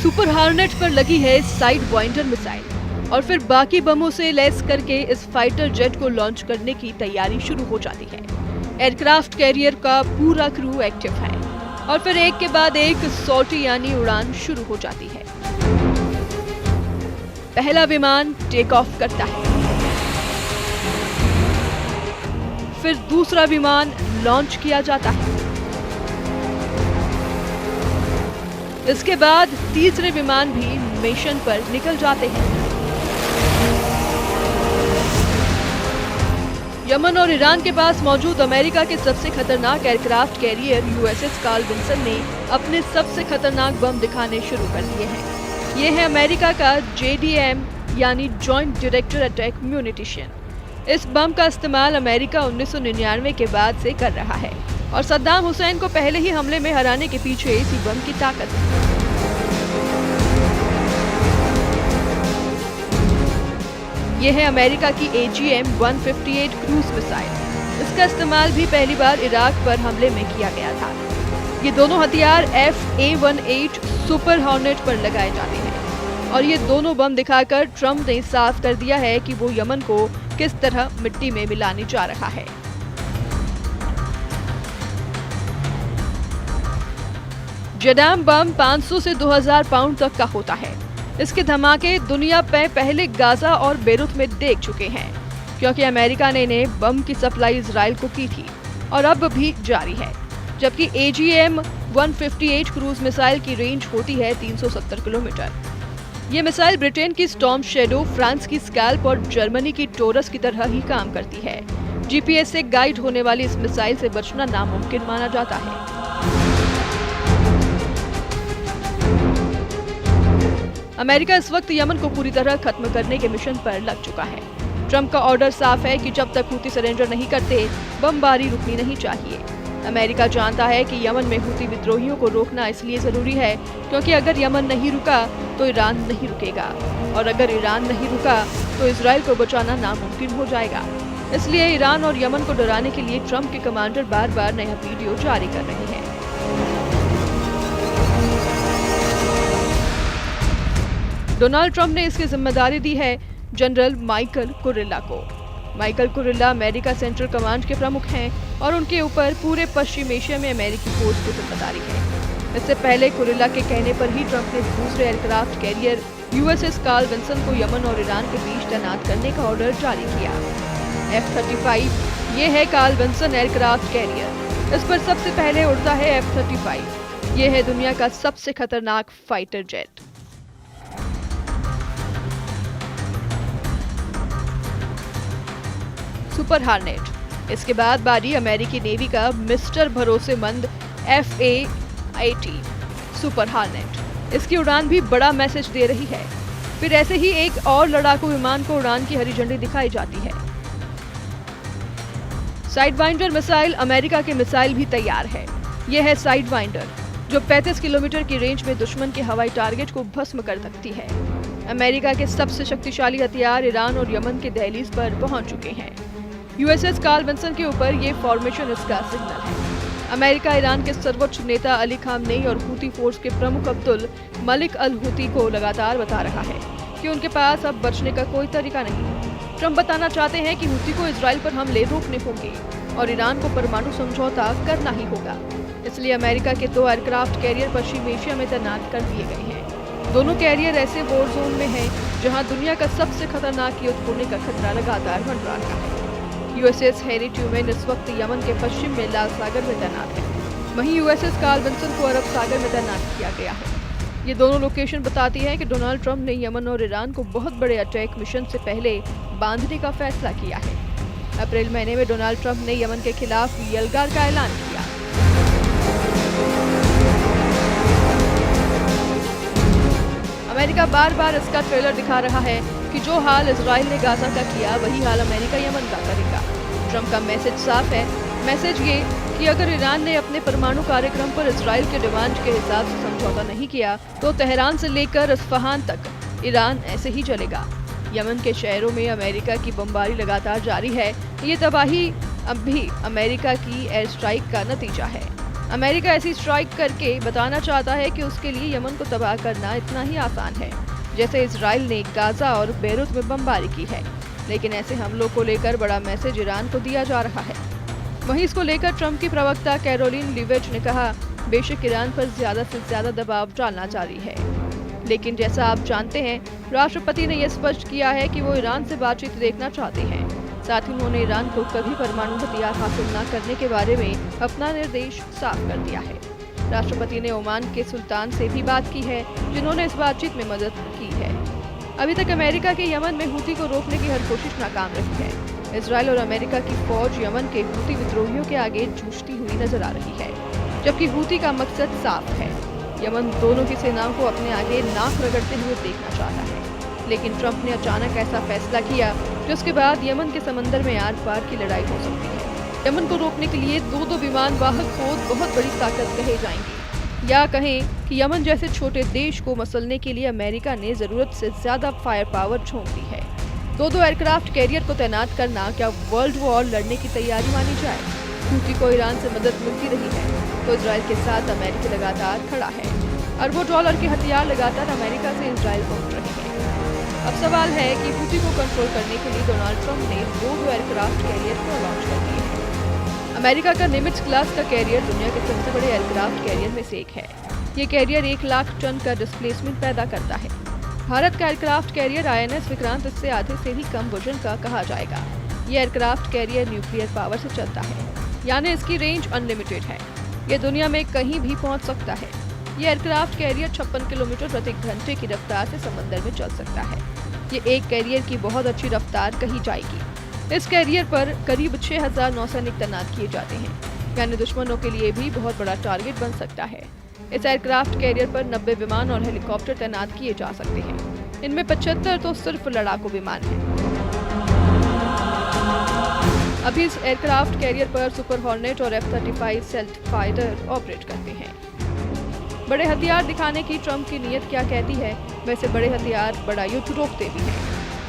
Super हार्नेट पर लगी है साइड वाइंडर मिसाइल और फिर बाकी बमों से लैस करके इस फाइटर जेट को लॉन्च करने की तैयारी शुरू हो जाती है। एयरक्राफ्ट कैरियर का पूरा क्रू एक्टिव है और फिर एक के बाद एक सॉर्टी यानी उड़ान शुरू हो जाती है। पहला विमान टेक ऑफ करता है, फिर दूसरा विमान लॉन्च किया जाता है, इसके बाद तीसरे विमान भी मिशन पर निकल जाते हैं। यमन और ईरान के पास मौजूद अमेरिका के सबसे खतरनाक aircraft carrier USS Carl Vinson ने अपने सबसे खतरनाक बम दिखाने शुरू कर दिए हैं। ये है अमेरिका का JDAM यानी जॉइंट डायरेक्टर अटैक म्यूनिटिशन। इस बम का इस्तेमाल अमेरिका 1999 के बाद से कर रहा है और सद्दाम हुसैन को पहले ही हमले में हराने के पीछे इसी बम की ताकत है। यह है अमेरिका की AGM-158 क्रूज मिसाइल। इसका इस्तेमाल भी पहली बार इराक पर हमले में किया गया था। ये दोनों हथियार FA-18 सुपर हॉर्नेट पर लगाए जाते हैं और ये दोनों बम दिखाकर ट्रंप ने साफ कर दिया है कि वो यमन को किस तरह मिट्टी में मिलाने जा रहा है। JDAM बम 500 से 2000 पाउंड तक का होता है। इसके धमाके दुनिया पे पहले गाजा और बेरूत में देख चुके हैं, क्योंकि अमेरिका ने इन्हें बम की सप्लाई इजराइल को की थी और अब भी जारी है। जबकि AGM-158 क्रूज मिसाइल की रेंज होती है 370 किलोमीटर। ये मिसाइल ब्रिटेन की स्टॉर्म शैडो, फ्रांस की स्कैल्प और जर्मनी की टोरस की तरह ही काम करती है। GPS से गाइड होने वाली इस मिसाइल से बचना नामुमकिन माना जाता है। अमेरिका इस वक्त यमन को पूरी तरह खत्म करने के मिशन पर लग चुका है। ट्रंप का ऑर्डर साफ है कि जब तक हुती सरेंडर नहीं करते, बमबारी रुकनी नहीं चाहिए। अमेरिका जानता है कि यमन में हुती विद्रोहियों को रोकना इसलिए जरूरी है क्योंकि अगर यमन नहीं रुका तो ईरान नहीं रुकेगा और अगर ईरान नहीं रुका तो इजराइल को बचाना नामुमकिन हो जाएगा। इसलिए ईरान और यमन को डराने के लिए ट्रंप के कमांडर बार बार नया वीडियो जारी कर रहे हैं। डोनाल्ड ट्रंप ने इसकी जिम्मेदारी दी है जनरल माइकल कुरिल्ला को। Michael Kurilla America central command के प्रमुख हैं और उनके ऊपर पूरे पश्चिम एशिया में अमेरिकी फोर्स की जिम्मेदारी है। इससे पहले कुरिल्ला के कहने पर ही ट्रंप ने दूसरे aircraft carrier USS Carl Vinson को यमन और ईरान के बीच तैनात करने का ऑर्डर जारी किया। F-35 ये है कार्ल विंसन एयरक्राफ्ट कैरियर। इस पर सबसे पहले उड़ता है F-35। ये है दुनिया का सबसे खतरनाक फाइटर जेट। सुपर हार्नेट। इसके बाद बारी अमेरिकी नेवी का मिस्टर भरोसेमंद FA-18 सुपर हार्नेट। इसकी उड़ान भी बड़ा मैसेज दे रही है। फिर ऐसे ही एक और लड़ाकू विमान को उड़ान की हरी झंडी दिखाई जाती है। Side winder missile. अमेरिका की मिसाइल भी तैयार है। यह है साइड वाइंडर, जो 35 किलोमीटर की रेंज में दुश्मन के हवाई टारगेट को भस्म कर सकती है। अमेरिका के सबसे शक्तिशाली हथियार ईरान और यमन के दहलीज पर पहुंच चुके हैं। USS कार्ल विंसन के ऊपर ये फॉर्मेशन इसका सिग्नल है। अमेरिका ईरान के सर्वोच्च नेता अली खामनेई और हुती फोर्स के प्रमुख अब्दुल मलिक अल हुती को लगातार बता रहा है कि उनके पास अब बचने का कोई तरीका नहीं। ट्रंप बताना चाहते हैं कि हुती को इजराइल पर हमले रोकने होंगे और ईरान को परमाणु समझौता करना ही होगा। इसलिए अमेरिका के 2 एयरक्राफ्ट कैरियर पश्चिम एशिया में तैनात कर दिए गए हैं। दोनों कैरियर ऐसे वॉर जोन में हैं जहां दुनिया का सबसे खतरनाक युद्ध होने का खतरा लगातार मंडरा रहा है। USS हैरी ट्रूमैन इस वक्त यमन के पश्चिम में लाल सागर में तैनात है। वहीं USS कार्ल विंसन को अरब सागर में तैनात किया गया है। ये दोनों लोकेशन बताती है कि डोनाल्ड ट्रंप ने यमन और ईरान को बहुत बड़े अटैक मिशन से पहले बांधने का फैसला किया है। अप्रैल महीने में डोनाल्ड ट्रंप ने यमन के खिलाफ यलगार का ऐलान किया। अमेरिका बार बार इसका ट्रेलर दिखा रहा है कि जो हाल इजराइल ने गाजा का किया, वही हाल अमेरिका यमन का करेगा। ट्रंप का मैसेज साफ है। मैसेज ये कि अगर ईरान ने अपने परमाणु कार्यक्रम पर इजराइल के डिमांड के हिसाब से समझौता नहीं किया तो तेहरान से लेकर इस्फहान तक ईरान ऐसे ही चलेगा। यमन के शहरों में अमेरिका की बमबारी लगातार जारी है। ये तबाही अब भी अमेरिका की एयर स्ट्राइक का नतीजा है। अमेरिका ऐसी स्ट्राइक करके बताना चाहता है कि उसके लिए यमन को तबाह करना इतना ही आसान है जैसे इजराइल ने गाजा और बेरूत में बमबारी की है। लेकिन ऐसे हमलों को लेकर बड़ा मैसेज ईरान को दिया जा रहा है। वहीं इसको लेकर ट्रंप की प्रवक्ता कैरोलिन लिवेच ने कहा, बेशक ईरान पर ज्यादा से ज्यादा दबाव डालना जारी है, लेकिन जैसा आप जानते हैं राष्ट्रपति ने यह स्पष्ट किया है कि वो ईरान से बातचीत देखना चाहते हैं। साथ ही उन्होंने ईरान को कभी परमाणु हथियार हासिल न करने के बारे में अपना निर्देश साफ कर दिया है। राष्ट्रपति ने ओमान के सुल्तान से भी बात की है, जिन्होंने इस बातचीत में मदद की है। अभी तक अमेरिका के यमन में हूती को रोकने की हर कोशिश नाकाम रही है। इजराइल और अमेरिका की फौज यमन के हूती विद्रोहियों के आगे जूझती हुई नजर आ रही है, जबकि हूती का मकसद साफ है। यमन दोनों की सेनाओं को अपने आगे नाक रगड़ते हुए देखना चाहता है, लेकिन ट्रंप ने अचानक ऐसा फैसला किया जिसके बाद यमन के समंदर में आर पार की लड़ाई हो सकती है। यमन को रोकने के लिए दो विमान वाहक पोत बहुत बड़ी ताकत कहे जाएंगी, या कहें कि यमन जैसे छोटे देश को मसलने के लिए अमेरिका ने जरूरत से ज्यादा फायर पावर झोंक दी है। दो एयरक्राफ्ट कैरियर को तैनात करना क्या वर्ल्ड वॉर लड़ने की तैयारी मानी जाए? हूती को ईरान से मदद मिलती रही है तो इजराइल के साथ अमेरिका लगातार खड़ा है। अरबों डॉलर के हथियार लगातार अमेरिका से इजराइल पहुंच रहे हैं। अब सवाल है कि हूती को कंट्रोल करने के लिए डोनाल्ड ट्रंप ने दो एयरक्राफ्ट कैरियर को लॉन्च कर दिए हैं। अमेरिका का निमिट्ज क्लास का कैरियर दुनिया के सबसे बड़े एयरक्राफ्ट कैरियर में से एक है। ये कैरियर 1 लाख टन का डिस्प्लेसमेंट पैदा करता है। भारत का एयरक्राफ्ट कैरियर INS विक्रांत इससे आधे से भी कम वजन का कहा जाएगा। ये एयरक्राफ्ट कैरियर न्यूक्लियर पावर से चलता है, यानी इसकी रेंज अनलिमिटेड है। ये दुनिया में कहीं भी पहुंच सकता है। ये एयरक्राफ्ट कैरियर 56 किलोमीटर प्रति घंटे की रफ्तार से समंदर में चल सकता है। ये एक कैरियर की बहुत अच्छी रफ्तार कही जाएगी। इस कैरियर पर करीब 6000 नौसैनिक तैनात किए जाते हैं, यानी दुश्मनों के लिए भी बहुत बड़ा टारगेट बन सकता है। इस एयरक्राफ्ट कैरियर पर 90 विमान और हेलीकॉप्टर तैनात किए जा सकते हैं। इनमें 75 तो सिर्फ लड़ाकू विमान हैं। अभी इस एयरक्राफ्ट कैरियर पर सुपर हॉर्नेट और F-35 स्टेल्थ फाइटर ऑपरेट करते हैं। बड़े हथियार दिखाने की ट्रंप की नीयत क्या कहती है? वैसे बड़े हथियार बड़ा युद्ध रोकते भी हैं,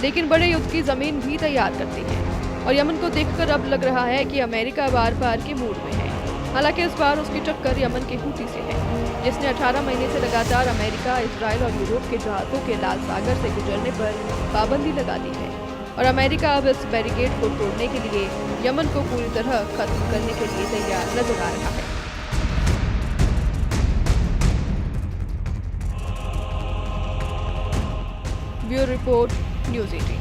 लेकिन बड़े युद्ध की जमीन भी तैयार करती है। और यमन को देखकर अब लग रहा है कि अमेरिका बार बार के मूड में है। हालांकि इस बार उसकी टक्कर यमन के हूती से है, जिसने 18 महीने से लगातार अमेरिका, इजराइल और यूरोप के जहाजों के लाल सागर से गुजरने पर पाबंदी लगा दी है। और अमेरिका अब इस बैरिकेड को तोड़ने के लिए यमन को पूरी तरह खत्म करने के लिए तैयार नजर आ रहा है। Bureau report, news 18।